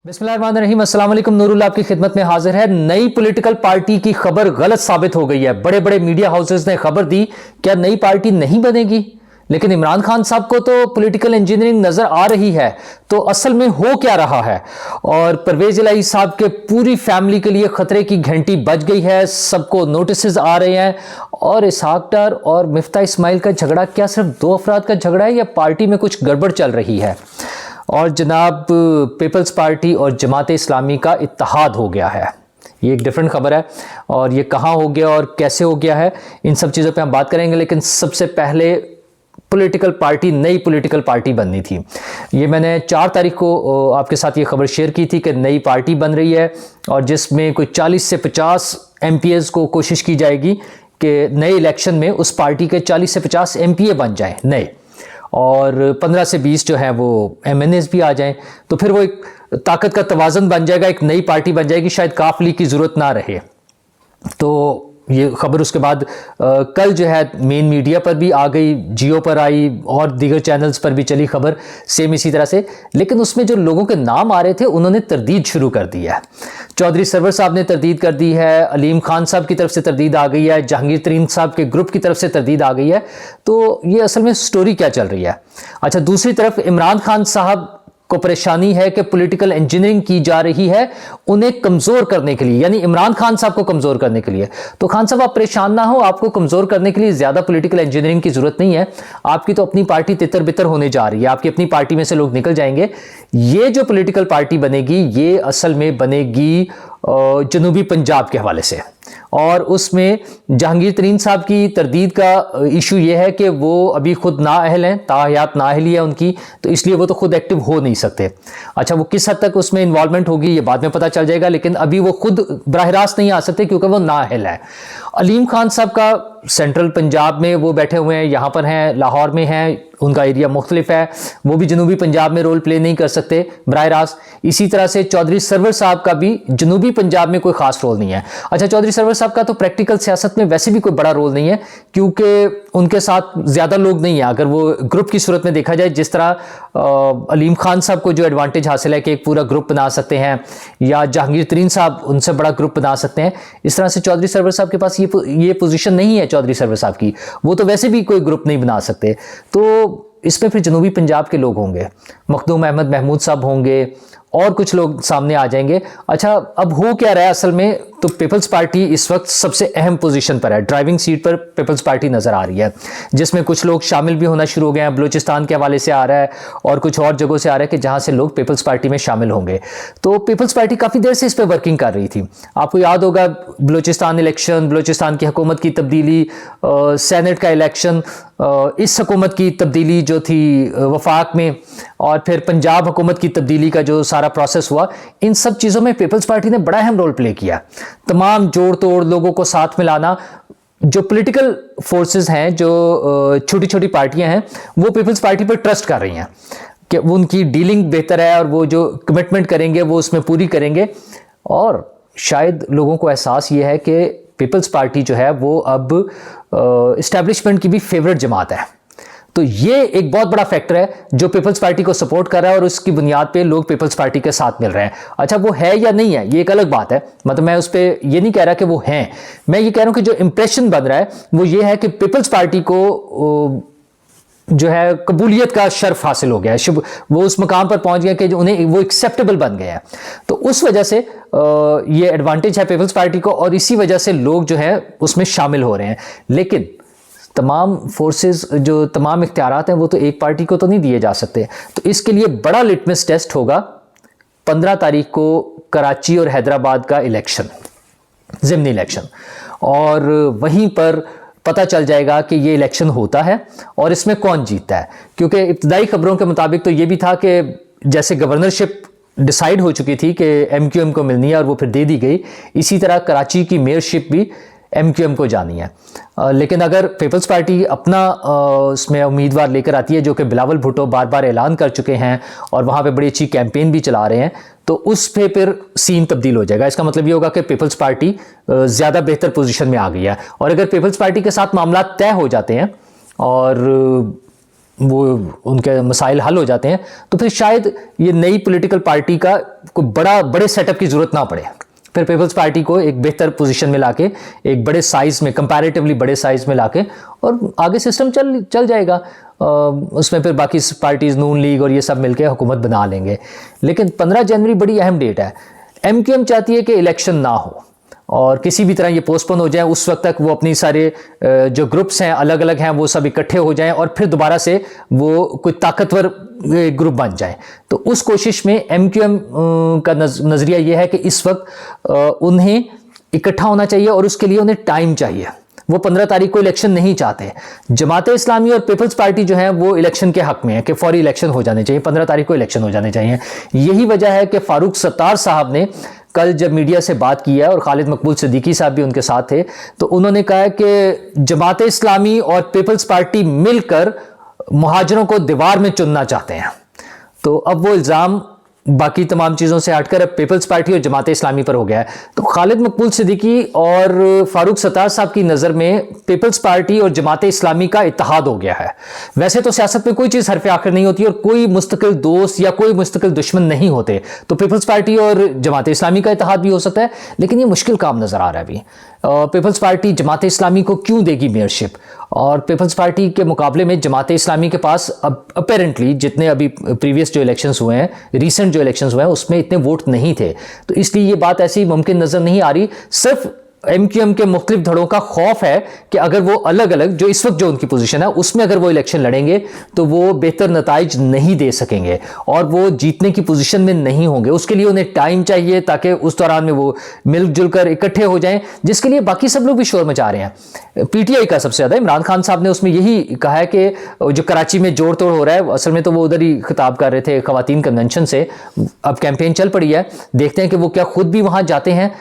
बिस्मिल्लाहिर्रहमानिर्रहीम, अस्सलाम वालेकुम। नूरुल्लाह आपकी खिदमत में हाजिर है। नई पॉलिटिकल पार्टी की खबर गलत साबित हो गई है। बड़े बड़े मीडिया हाउसेस ने खबर दी, क्या नई पार्टी नहीं बनेगी? लेकिन इमरान खान साहब को तो पॉलिटिकल इंजीनियरिंग नजर आ रही है, तो असल में हो क्या रहा है? और परवेज इलाही साहब के पूरी फैमिली के लिए खतरे की घंटी बज गई है। सबको नोटिस आ रहे हैं। और इसहाक डार और मिफ्ता इस्माइल का झगड़ा क्या सिर्फ दो अफराद का झगड़ा है या पार्टी में कुछ गड़बड़ चल रही है? और जनाब, पीपल्स पार्टी और जमात इस्लामी का इत्तेहाद हो गया है। ये एक डिफरेंट खबर है और ये कहाँ हो गया और कैसे हो गया है, इन सब चीज़ों पे हम बात करेंगे। लेकिन सबसे पहले पॉलिटिकल पार्टी, नई पॉलिटिकल पार्टी बननी थी। ये मैंने 4 तारीख को आपके साथ ये खबर शेयर की थी कि नई पार्टी बन रही है और जिसमें कोई 40 से 50 MPs को कोशिश की जाएगी कि नए इलेक्शन में उस पार्टी के 40 से 50 MPA बन जाएं नए, और 15 से 20 जो है वो MNAs भी आ जाएं। तो फिर वो एक ताकत का तवाज़ुन बन जाएगा, एक नई पार्टी बन जाएगी, शायद काफली की ज़रूरत ना रहे। तो ये खबर उसके बाद कल जो है मेन मीडिया पर भी आ गई, जियो पर आई और दीगर चैनल्स पर भी चली खबर सेम इसी तरह से। लेकिन उसमें जो लोगों के नाम आ रहे थे उन्होंने तरदीद शुरू कर दी है। चौधरी सरवर साहब ने तरदीद कर दी है, अलीम खान साहब की तरफ से तरदीद आ गई है, जहांगीर तरीन साहब के ग्रुप की तरफ से तरदीद आ गई है। तो ये असल में स्टोरी क्या चल रही है? अच्छा, दूसरी तरफ इमरान खान साहब को परेशानी है कि पॉलिटिकल इंजीनियरिंग की जा रही है उन्हें कमजोर करने के लिए, यानी इमरान खान साहब को कमजोर करने के लिए। तो खान साहब, आप परेशान ना हो, आपको कमजोर करने के लिए ज्यादा पॉलिटिकल इंजीनियरिंग की जरूरत नहीं है। आपकी तो अपनी पार्टी तितर बितर होने जा रही है, आपकी अपनी पार्टी में से लोग निकल जाएंगे। ये जो पॉलिटिकल पार्टी बनेगी ये असल में बनेगी जनूबी पंजाब के हवाले से, और उसमें जहांगीर तरीन साहब की तरदीद का इशू ये है कि वो अभी खुद नाअहल हैं, ताहयात नाअहली है उनकी, तो इसलिए वो तो खुद एक्टिव हो नहीं सकते। अच्छा, वो किस हद तक उसमें इन्वॉल्वमेंट होगी ये बाद में पता चल जाएगा, लेकिन अभी वो खुद बराह रास्त नहीं आ सकते क्योंकि वो नाअहल है। अलीम खान साहब का सेंट्रल पंजाब में वो बैठे हुए हैं, यहाँ पर हैं, लाहौर में हैं, उनका एरिया मुख्तलिफ है, वो भी जनूबी पंजाब में रोल प्ले नहीं कर सकते बराह रास्त। इसी तरह से चौधरी सरवर साहब का भी जनूबी पंजाब में कोई खास रोल नहीं है। अच्छा, चौधरी सरवर साहब का तो प्रैक्टिकल सियासत में वैसे भी कोई बड़ा रोल नहीं है क्योंकि उनके साथ ज्यादा लोग नहीं है। अगर वो ग्रुप की सूरत में देखा जाए, जिस तरह अलीम खान साहब को जो एडवांटेज हासिल है कि एक पूरा ग्रुप बना सकते हैं, या जहांगीर तरीन साहब उनसे बड़ा ग्रुप बना सकते हैं, इस तरह से चौधरी सरवर साहब के पास ये पोजीशन नहीं है। चौधरी सरवर साहब की वो तो वैसे भी कोई ग्रुप नहीं बना सकते। तो इसमें फिर जनूबी पंजाब के लोग होंगे, मखदूम अहमद महमूद साहब होंगे और कुछ लोग सामने आ जाएंगे। अच्छा, अब हो क्या रहा है असल में? तो पीपल्स पार्टी इस वक्त सबसे अहम पोजीशन पर है, ड्राइविंग सीट पर पीपल्स पार्टी नजर आ रही है, जिसमें कुछ लोग शामिल भी होना शुरू हो गए हैं। बलूचिस्तान के हवाले से आ रहा है और कुछ और जगहों से आ रहा है कि जहां से लोग पीपल्स पार्टी में शामिल होंगे। तो पीपल्स पार्टी काफी देर से इस पर वर्किंग कर रही थी। आपको याद होगा बलूचिस्तान इलेक्शन, बलूचिस्तान की हुकूमत की तब्दीली, सेनेट का इलेक्शन, इस हुकूमत की तब्दीली जो थी वफाक में, और फिर पंजाब हुकूमत की तब्दीली का जो सारा प्रोसेस हुआ, इन सब चीज़ों में पीपल्स पार्टी ने बड़ा अहम रोल प्ले किया। तमाम जोड़ तोड़, लोगों को साथ मिलाना। जो पॉलिटिकल फोर्सेस हैं, जो छोटी छोटी पार्टियां हैं, वो पीपल्स पार्टी पर ट्रस्ट कर रही हैं कि वो उनकी डीलिंग बेहतर है और वो जो कमिटमेंट करेंगे वो उसमें पूरी करेंगे। और शायद लोगों को एहसास ये है कि पीपल्स पार्टी जो है वो अब इस्टेब्लिशमेंट की भी फेवरेट जमात है। तो ये एक बहुत बड़ा फैक्टर है जो पीपल्स पार्टी को सपोर्ट कर रहा है और उसकी बुनियाद पे लोग पीपल्स पार्टी के साथ मिल रहे हैं। अच्छा, वो है या नहीं है ये एक अलग बात है, मतलब मैं उस पर ये नहीं कह रहा कि वो हैं, मैं ये कह रहा हूं कि जो इंप्रेशन बन रहा है वो ये है कि पीपल्स पार्टी को जो है कबूलियत का शर्फ हासिल हो गया है, वो उस मकाम पर पहुंच गया कि उन्हें वो एक्सेप्टेबल बन गए हैं। तो उस वजह से ये एडवांटेज है पीपल्स पार्टी को और इसी वजह से लोग जो है उसमें शामिल हो रहे हैं। लेकिन तमाम फोर्सेस, जो तमाम इख्तियारात हैं, वो तो एक पार्टी को तो नहीं दिए जा सकते। तो इसके लिए बड़ा लिटमस टेस्ट होगा 15 तारीख को कराची और हैदराबाद का इलेक्शन, ज़िमनी इलेक्शन, और वहीं पर पता चल जाएगा कि ये इलेक्शन होता है और इसमें कौन जीतता है। क्योंकि इब्तदाई खबरों के मुताबिक तो ये भी था कि जैसे गवर्नरशिप डिसाइड हो चुकी थी कि MQM को मिलनी है और वो फिर दे दी गई, इसी तरह कराची की मेयरशिप भी MQM को जानी है। लेकिन अगर पीपल्स पार्टी अपना उसमें उम्मीदवार लेकर आती है, जो कि बिलावल भुट्टो बार बार ऐलान कर चुके हैं और वहाँ पे बड़ी अच्छी कैंपेन भी चला रहे हैं, तो उस पे फिर सीन तब्दील हो जाएगा। इसका मतलब ये होगा कि पीपल्स पार्टी ज़्यादा बेहतर पोजीशन में आ गई है। और अगर पीपल्स पार्टी के साथ मामला तय हो जाते हैं और वो उनके मसाइल हल हो जाते हैं, तो फिर शायद ये नई पॉलिटिकल पार्टी का कोई बड़े सेटअप की ज़रूरत ना पड़े। फिर पीपल्स पार्टी को एक बेहतर पोजीशन में लाके, एक बड़े साइज में, कंपैरेटिवली बड़े साइज में लाके, और आगे सिस्टम चल जाएगा। उसमें फिर बाकी पार्टीज, नून लीग और ये सब मिलके हुकूमत बना लेंगे। लेकिन 15 जनवरी बड़ी अहम डेट है। एमक्यूएम चाहती है कि इलेक्शन ना हो और किसी भी तरह ये पोस्टपोन हो जाए। उस वक्त तक वो अपनी सारे जो ग्रुप्स हैं अलग अलग हैं वो सब इकट्ठे हो जाएं और फिर दोबारा से वो कोई ताकतवर ग्रुप बन जाए। तो उस कोशिश में एमक्यूएम का नजरिया ये है कि इस वक्त उन्हें इकट्ठा होना चाहिए और उसके लिए उन्हें टाइम चाहिए। वो 15 तारीख को इलेक्शन नहीं चाहते। जमात इस्लामी और पीपल्स पार्टी जो है वो इलेक्शन के हक में है कि फौरी इलेक्शन हो जाने चाहिए, 15 तारीख को इलेक्शन हो जाने चाहिए। यही वजह है कि फारूक सत्तार साहब ने कल जब मीडिया से बात की है, और खालिद मकबूल सिद्दीकी साहब भी उनके साथ थे, तो उन्होंने कहा है कि जमात इस्लामी और पीपल्स पार्टी मिलकर मुहाजिरों को दीवार में चुनना चाहते हैं। तो अब वो इल्ज़ाम बाकी तमाम चीज़ों से हटकर अब पीपल्स पार्टी और जमात इस्लामी पर हो गया है। तो खालिद मकबूल सिद्दीकी और फारूक सत्तार साहब की नज़र में पीपल्स पार्टी और जमात इस्लामी का इत्तेहाद हो गया है। वैसे तो सियासत में कोई चीज़ हरफ आखिर नहीं होती और कोई मुस्तकिल दोस्त या कोई मुस्तकिल दुश्मन नहीं होते। तो पीपल्स पार्टी और जमात इस्लामी का इत्तेहाद भी हो सकता है, लेकिन ये मुश्किल काम नज़र आ रहा है अभी। पीपल्स पार्टी जमात इस्लामी को क्यों देगी मेयरशिप, और पीपल्स पार्टी के मुकाबले में जमात इस्लामी के पास अपेरेंटली जितने अभी प्रीवियस जो इलेक्शंस हुए हैं, रीसेंट जो इलेक्शंस हुए हैं, उसमें इतने वोट नहीं थे। तो इसलिए ये बात ऐसी मुमकिन नज़र नहीं आ रही। सिर्फ एमक्यूएम के मुख्तलिफ धड़ों का खौफ है कि अगर वो अलग अलग जो इस वक्त जो उनकी पोजीशन है उसमें अगर वो इलेक्शन लड़ेंगे तो वो बेहतर नताइज नहीं दे सकेंगे और वो जीतने की पोजीशन में नहीं होंगे। उसके लिए उन्हें टाइम चाहिए ताकि उस दौरान में वो मिलजुल कर इकट्ठे हो जाएं, जिसके लिए बाकी सब लोग भी शोर मचा रहे हैं। पीटीआई का सबसे ज्यादा इमरान खान साहब ने उसमें यही कहा है कि जो कराची में जोड़ तोड़ हो रहा है, असल में तो वो उधर ही खिताब कर रहे थे खवातीन कन्वेंशन से। अब कैंपेन चल पड़ी है, देखते हैं कि वो क्या खुद भी वहां जाते हैं,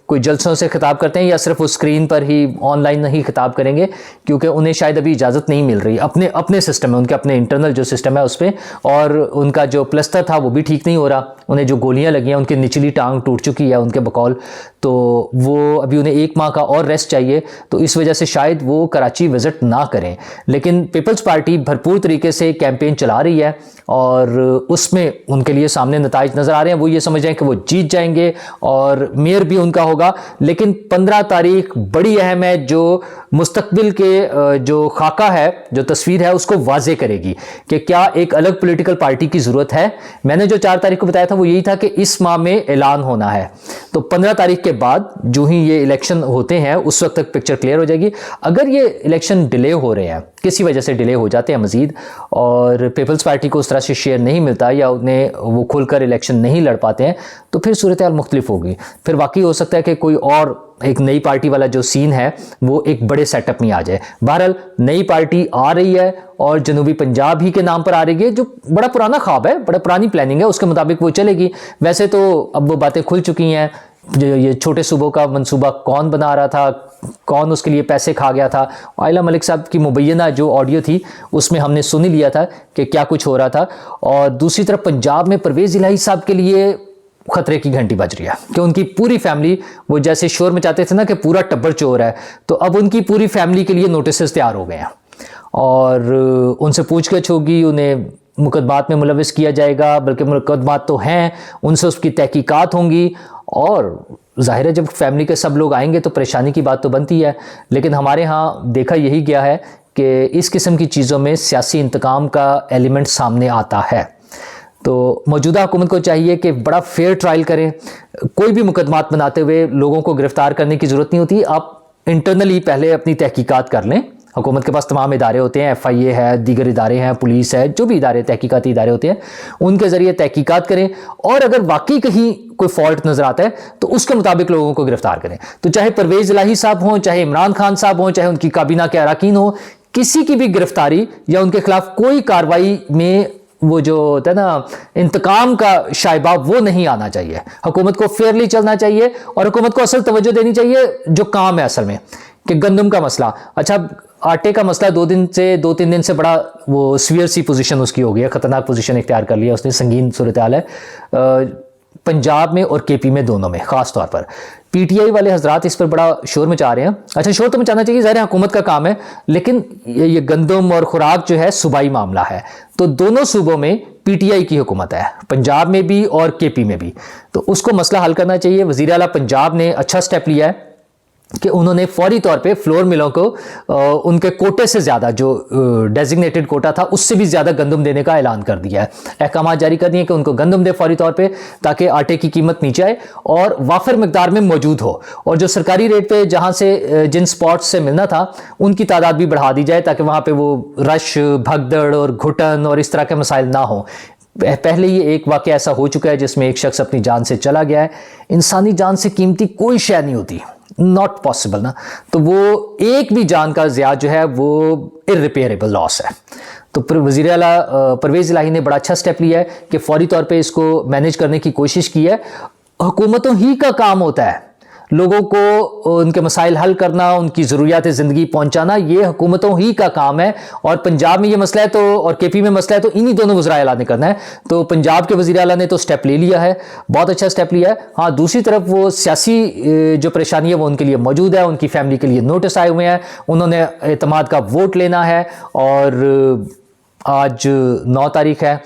कोई जलसों से खिताब करते हैं या सिर्फ वो स्क्रीन पर ही ऑनलाइन नहीं खिताब करेंगे, क्योंकि उन्हें शायद अभी इजाज़त नहीं मिल रही अपने सिस्टम में, उनके अपने इंटरनल जो सिस्टम है उस पर, और उनका जो प्लस्तर था वो भी ठीक नहीं हो रहा। उन्हें जो गोलियां लगी हैं, उनकी निचली टांग टूट चुकी है उनके बकौल, तो वो अभी उन्हें 1 माह का और रेस्ट चाहिए। तो इस वजह से शायद वो कराची विजिट ना करें। लेकिन पीपल्स पार्टी भरपूर तरीके से कैंपेन चला रही है और उसमें उनके लिए सामने नताइज नज़र आ रहे हैं। वो ये समझ रहे हैं कि वो जीत जाएंगे और मेयर भी उनका होगा। लेकिन 15 तारीख बड़ी अहम है, जो मुस्तकबिल के जो खाका है, जो तस्वीर है, उसको वाजे करेगी कि क्या एक अलग पॉलिटिकल पार्टी की ज़रूरत है। मैंने जो 4 तारीख को बताया था वो यही था कि इस माह में ऐलान होना है। तो 15 तारीख के बाद जो ही ये इलेक्शन होते हैं उस वक्त तक पिक्चर क्लियर हो जाएगी। अगर ये इलेक्शन डिले हो रहे हैं, किसी वजह से डिले हो जाते हैं मजीद, और पीपल्स पार्टी को उस तरह से शेयर नहीं मिलता या उन्हें वो खुलकर इलेक्शन नहीं लड़ पाते हैं, तो फिर सूरत हाल मुख्तलिफ होगी। फिर वाकई हो सकता है कि कोई और एक नई पार्टी वाला जो सीन है वो एक बड़े सेटअप में आ जाए। बहरहाल नई पार्टी आ रही है और जनूबी पंजाब ही के नाम पर आ रही है, जो बड़ा पुराना ख्वाब है, बड़ा पुरानी प्लानिंग है, उसके मुताबिक वो चलेगी। वैसे तो अब वो बातें खुल चुकी हैं। ये छोटे सूबों का मंसूबा कौन बना रहा था, कौन उसके लिए पैसे खा गया था, आयला मलिक साहब की मुबैना जो ऑडियो थी उसमें हमने सुन लिया था कि क्या कुछ हो रहा था। और दूसरी तरफ पंजाब में परवेज़ इलाही साहब के लिए खतरे की घंटी बज रही है कि उनकी पूरी फैमिली, वो जैसे शोर मचाते थे ना कि पूरा टब्बर चोर है, तो अब उनकी पूरी फैमिली के लिए नोटिस तैयार हो गए हैं और उनसे पूछगछ होगी, उन्हें मुकदमात में मुलविस किया जाएगा, बल्कि मुकदमात तो हैं, उनसे उसकी तहकीकात होंगी। और जाहिर है जब फैमिली के सब लोग आएंगे तो परेशानी की बात तो बनती है। लेकिन हमारे यहाँ देखा यही गया है कि इस किस्म की चीज़ों में सियासी इंतकाम का एलिमेंट सामने आता है। तो मौजूदा हुकूमत को चाहिए कि बड़ा फेयर ट्रायल करें। कोई भी मुकदमात बनाते हुए लोगों को गिरफ्तार करने की ज़रूरत नहीं होती। आप इंटरनली पहले अपनी तहकीकात कर लें। हुकूमत के पास तमाम इदारे होते हैं, FIA है, दीगर इदारे हैं, पुलिस है, जो भी इदारे तहकीकाती इदारे होते हैं उनके ज़रिए तहकीकात करें, और अगर वाकई कहीं कोई फॉल्ट नज़र आता है तो उसके मुताबिक लोगों को गिरफ्तार करें। तो चाहे परवेज़ इलाही साहब हों, चाहे इमरान खान साहब हों, चाहे उनकी काबीना के अरकान हो, किसी की भी गिरफ्तारी या उनके खिलाफ कोई कार्रवाई में वो जो होता है ना इंतकाम का शाइबा, वो नहीं आना चाहिए। हुकूमत को फेयरली चलना चाहिए और हुकूमत को असल तवज्जो देनी चाहिए जो काम है असल में। कि गंदम का मसला, अच्छा आटे का मसला 2-3 दिन से बड़ा वो सीवियर सी पोजीशन उसकी हो गई है, खतरनाक पोजीशन इख्तियार कर लिया उसने, संगीन सूरत हाल है। पंजाब में और केपी में, दोनों में खास तौर पर पीटीआई वाले हजरात इस पर बड़ा शोर मचा रहे हैं। अच्छा, शोर तो मचाना चाहिए, ज़ाहिर है हुकूमत का काम है, लेकिन ये गंदम और खुराक जो है सूबाई मामला है। तो दोनों सूबों में पीटीआई की हुकूमत है, पंजाब में भी और केपी में भी, तो उसको मसला हल करना चाहिए। वज़ीर आला पंजाब ने अच्छा स्टेप लिया है कि उन्होंने फौरी तौर पे फ्लोर मिलों को उनके कोटे से ज़्यादा, जो डेजिग्नेटेड कोटा था उससे भी ज़्यादा गंदम देने का ऐलान कर दिया है। अहकाम जारी कर दिए कि उनको गंदम दे फौरी तौर पे, ताकि आटे की कीमत नीचे आए और वाफर मकदार में मौजूद हो, और जो सरकारी रेट पे जहाँ से जिन स्पॉट्स से मिलना था उनकी तादाद भी बढ़ा दी जाए, ताकि वहाँ पर वो रश, भगदड़ और घुटन और इस तरह के मसाइल ना हो। पहले ये एक वाक़या ऐसा हो चुका है जिसमें एक शख्स अपनी जान से चला गया है। इंसानी जान से कीमती कोई शय नहीं होती, नॉट पॉसिबल ना। तो वो एक भी जान का ज़िया जो है वो इररिपेयरेबल लॉस है। तो वज़ीर आला परवेज़ इलाही ने बड़ा अच्छा स्टेप लिया है कि फौरी तौर पे इसको मैनेज करने की कोशिश की है। हुकूमतों ही का काम होता है लोगों को उनके मसाइल हल करना, उनकी ज़रूरियात ज़िंदगी पहुंचाना, ये हुकूमतों ही का काम है। और पंजाब में ये मसला है तो, और केपी में मसला है तो इन्हीं दोनों वज़राए आला ने करना है। तो पंजाब के वज़ीर आला ने तो स्टेप ले लिया है, बहुत अच्छा स्टेप लिया है। हाँ, दूसरी तरफ वो सियासी जो परेशानी है वो उनके लिए मौजूद है, उनकी फैमिली के लिए नोटिस आए हुए हैं, उन्होंने एतमाद का वोट लेना है, और आज 9 तारीख है।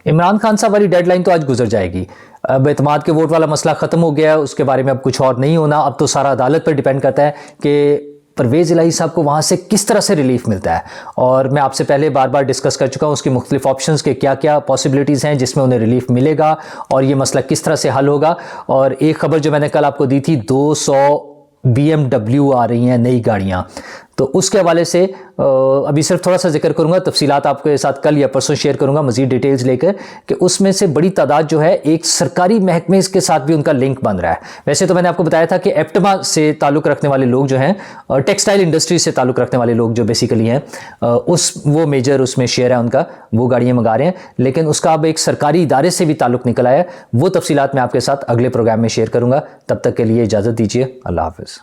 इमरान खान साहब वाली डेडलाइन तो आज गुजर जाएगी। अब एतमाद के वोट वाला मसला ख़त्म हो गया है, उसके बारे में अब कुछ और नहीं होना। अब तो सारा अदालत पर डिपेंड करता है कि परवेज़ इलाही साहब को वहाँ से किस तरह से रिलीफ मिलता है। और मैं आपसे पहले बार बार डिस्कस कर चुका हूँ उसकी मुख्तलिफ ऑप्शंस के क्या क्या पॉसिबिलिटीज़ हैं जिसमें उन्हें रिलीफ मिलेगा, और ये मसला किस तरह से हल होगा। और एक खबर जो मैंने कल आपको दी थी, 200 BMW आ रही हैं नई गाड़ियाँ, तो उसके हवाले से अभी सिर्फ थोड़ा सा जिक्र करूंगा, तफसीलात आपके साथ कल या परसों शेयर करूंगा मजीद डिटेल्स लेकर, कि उसमें से बड़ी तादाद जो है एक सरकारी महकमे के साथ भी उनका लिंक बन रहा है। वैसे तो मैंने आपको बताया था कि एप्टमा से ताल्लुक़ रखने वाले लोग जो हैं, टेक्सटाइल इंडस्ट्री से ताल्लुक़ रखने वाले लोग जो बेसिकली हैं, वो मेजर उसमें शेयर है उनका, वो गाड़ियाँ मंगा रहे हैं। लेकिन उसका अब एक सरकारी इदारे से भी ताल्लुक़ निकल आया है। वो तफसीलात मैं आपके साथ अगले प्रोग्राम में शेयर करूँगा। तब तक के लिए इजाज़त दीजिए, अल्लाह हाफ़िज़।